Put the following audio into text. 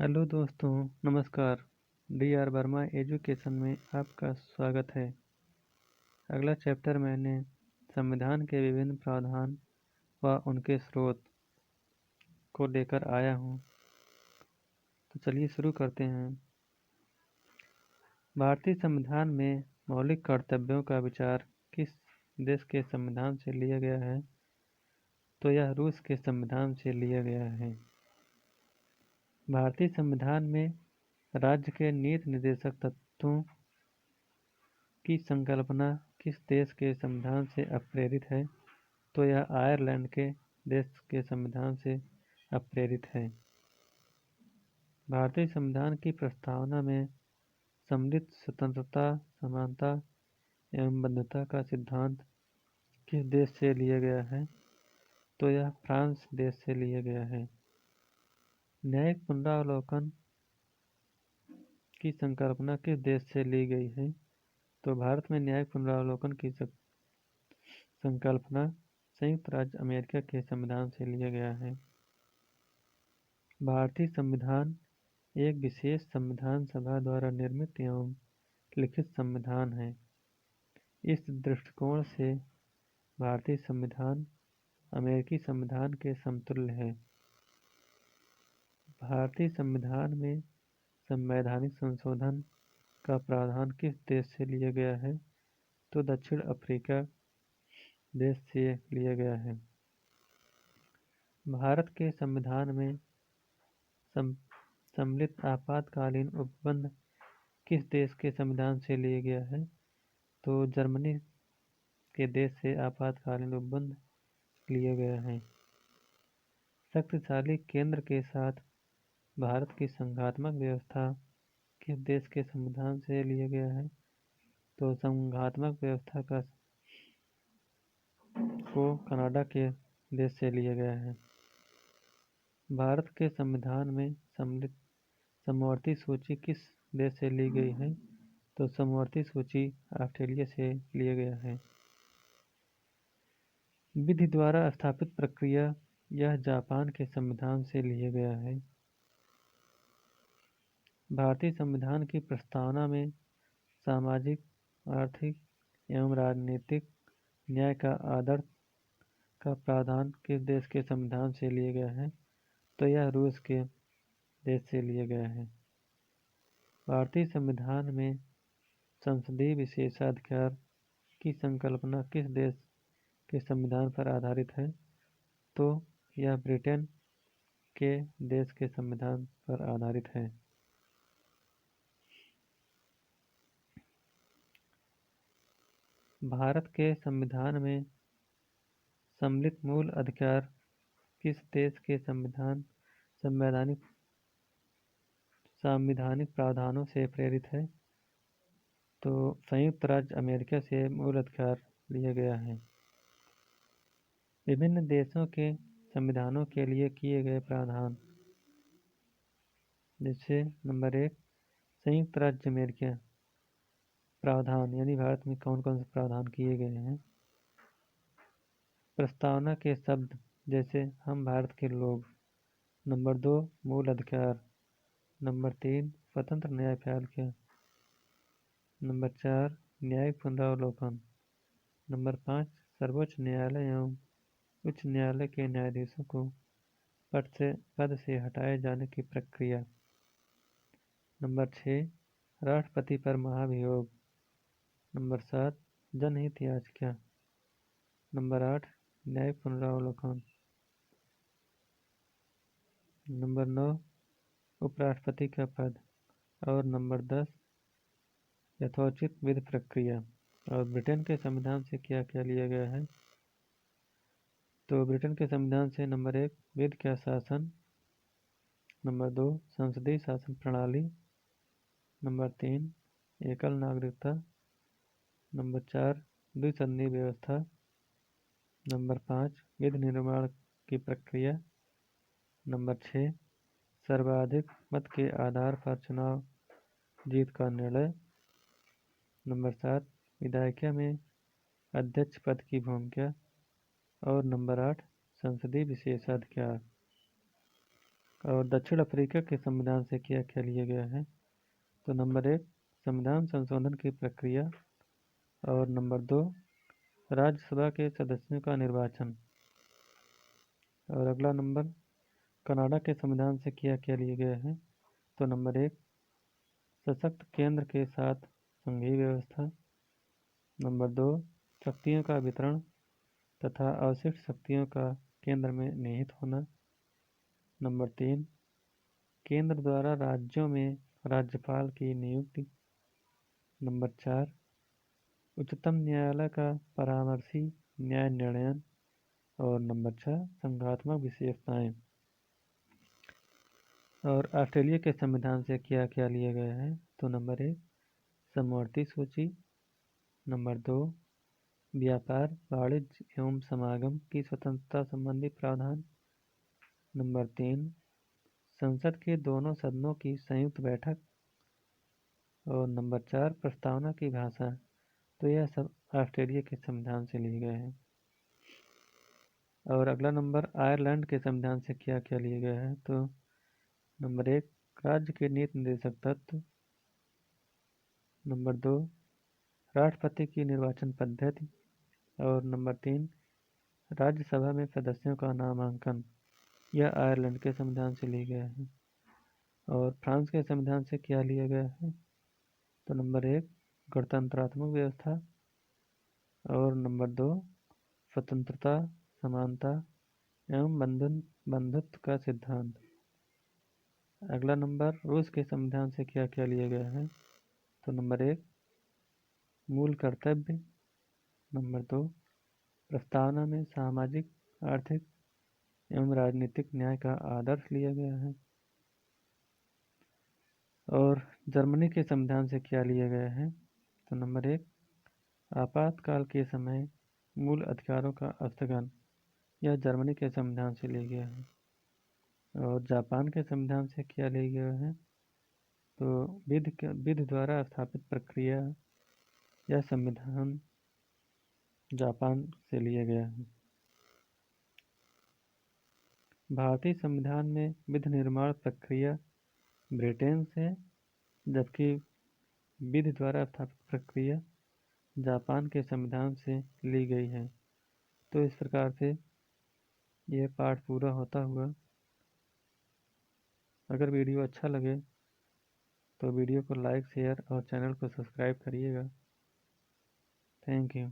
Hello दोस्तों, नमस्कार। D R Verma education में आपका स्वागत है। अगला चैप्टर मैंने संविधान के विभिन्न प्रावधान व उनके स्रोत को लेकर आया हूँ। तो चलिए शुरू करते हैं। भारतीय संविधान में मौलिक कर्तव्यों का विचार किस देश के संविधान से लिया गया है? तो यह रूस के संविधान से लिया गया है। भारतीय संविधान में राज्य के नीति निर्देशक तत्वों की संकल्पना किस देश के संविधान से अप्रेरित है? तो यह आयरलैंड के देश के संविधान से अप्रेरित है। भारतीय संविधान की प्रस्तावना में सम्मिलित स्वतंत्रता, समानता एवं बंधुता का सिद्धांत किस देश से लिया गया है? तो यह फ्रांस देश से लिया गया है। न्यायिक पुनरावलोकन की संकल्पना किस देश से ली गई है? तो भारत में न्यायिक पुनरावलोकन की संकल्पना संयुक्त राज्य अमेरिका के संविधान से लिया गया है। भारतीय संविधान एक विशेष संविधान सभा द्वारा निर्मित एवं लिखित संविधान है। इस दृष्टिकोण से भारतीय संविधान अमेरिकी संविधान के समतुल्य है। भारतीय संविधान में संवैधानिक संशोधन का प्रावधान किस देश से लिया गया है? तो दक्षिण अफ्रीका देश से लिया गया है। भारत के संविधान में सम्मिलित आपातकालीन उपबंध किस देश के संविधान से लिया गया है? तो जर्मनी के देश से आपातकालीन उपबंध लिया गया है। शक्तिशाली केंद्र के साथ भारत की संघात्मक व्यवस्था किस देश के संविधान से लिया गया है? तो संघात्मक व्यवस्था को कनाडा के देश से लिया गया है। भारत के संविधान में सम्मिलित समवर्ती सूची किस देश से ली गई है? तो समवर्ती सूची ऑस्ट्रेलिया से लिया गया है। विधि द्वारा स्थापित प्रक्रिया यह जापान के संविधान से लिया गया है। भारतीय संविधान की प्रस्तावना में सामाजिक, आर्थिक एवं राजनीतिक न्याय का आदर्श का प्रावधान किस देश के संविधान से लिया गया है? तो यह रूस के देश से लिया गया है। भारतीय संविधान में संसदीय विशेषाधिकार की संकल्पना किस देश के संविधान पर आधारित है? तो यह ब्रिटेन के देश के संविधान पर आधारित है। भारत के संविधान में सम्मिलित मूल अधिकार किस देश के संवैधानिक प्रावधानों से प्रेरित है? तो संयुक्त राज्य अमेरिका से मूल अधिकार लिया गया है। विभिन्न देशों के संविधानों के लिए किए गए प्रावधान, जैसे नंबर 1 संयुक्त राज्य अमेरिका प्रावधान, यानी भारत में कौन कौन से प्रावधान किए गए हैं। प्रस्तावना के शब्द जैसे हम भारत के लोग। नंबर 2 मूल अधिकार। नंबर 3 स्वतंत्र न्यायपालिका। नंबर 4 न्यायिक पुनरावलोकन। नंबर 5 सर्वोच्च न्यायालय एवं उच्च न्यायालय के न्यायाधीशों को पद से हटाए जाने की प्रक्रिया। नंबर 6 राष्ट्रपति पर महाभियोग। नंबर 7 जनहित याचिका। नंबर 8 न्यायिक पुनरावलोकन। नंबर 9 उपराष्ट्रपति का पद। और नंबर 10 यथोचित विधि प्रक्रिया। और ब्रिटेन के संविधान से क्या क्या लिया गया है? तो ब्रिटेन के संविधान से नंबर 1 विधि का शासन। नंबर 2 संसदीय शासन प्रणाली। नंबर 3 एकल नागरिकता। नंबर 4 द्विसदनीय व्यवस्था। नंबर 5 विधि निर्माण की प्रक्रिया। नंबर 6 सर्वाधिक मत के आधार पर चुनाव जीत का निर्णय। नंबर 7 विधायिका में अध्यक्ष पद की भूमिका। और नंबर 8 संसदीय विशेषाधिकार। और दक्षिण अफ्रीका के संविधान से क्या क्या लिया गया है? तो नंबर 1 संविधान संशोधन की प्रक्रिया, और नंबर 2 राज्यसभा के सदस्यों का निर्वाचन। और अगला नंबर कनाडा के संविधान से क्या क्या लिया गया है? तो नंबर 1 सशक्त केंद्र के साथ संघीय व्यवस्था। नंबर 2 शक्तियों का वितरण तथा अवशिष्ट शक्तियों का केंद्र में निहित होना। नंबर 3 केंद्र द्वारा राज्यों में राज्यपाल की नियुक्ति। नंबर 4 उच्चतम न्यायालय का परामर्शी न्याय निर्णयन। और नंबर 6 संघात्मक विशेषताएं। और ऑस्ट्रेलिया के संविधान से क्या क्या लिया गया है? तो नंबर 1 समवर्ती सूची। नंबर 2 व्यापार वाणिज्य एवं समागम की स्वतंत्रता संबंधी प्रावधान। नंबर 3 संसद के दोनों सदनों की संयुक्त बैठक। और नंबर 4 प्रस्तावना की भाषा। तो यह सब ऑस्ट्रेलिया के संविधान से लिए गए हैं। और अगला नंबर आयरलैंड के संविधान से क्या क्या लिया गया है? तो नंबर 1 राज्य के नीति निर्देशक तत्व। नंबर 2 राष्ट्रपति की निर्वाचन पद्धति। और नंबर 3 राज्यसभा में सदस्यों का नामांकन। यह आयरलैंड के संविधान से लिया गया है। और फ्रांस के संविधान से क्या लिया गया है? तो नंबर 1 गणतंत्रात्मक व्यवस्था। और नंबर 2 स्वतंत्रता, समानता एवं बंधुत्व का सिद्धांत। अगला नंबर रूस के संविधान से क्या क्या लिया गया है? तो नंबर 1 मूल कर्तव्य। नंबर 2 प्रस्तावना में सामाजिक, आर्थिक एवं राजनीतिक न्याय का आदर्श लिया गया है। और जर्मनी के संविधान से क्या लिया गया है? तो नंबर 1 आपातकाल के समय मूल अधिकारों का स्थगन। यह जर्मनी के संविधान से लिया गया है। और जापान के संविधान से क्या लिया गया है? तो विधि द्वारा स्थापित प्रक्रिया। यह संविधान जापान से लिया गया है। भारतीय संविधान में विधि निर्माण प्रक्रिया ब्रिटेन से, जबकि विधि द्वारा स्थापित प्रक्रिया जापान के संविधान से ली गई है। तो इस प्रकार से यह पाठ पूरा होता हुआ। अगर वीडियो अच्छा लगे तो वीडियो को लाइक, शेयर और चैनल को सब्सक्राइब करिएगा। Thank you.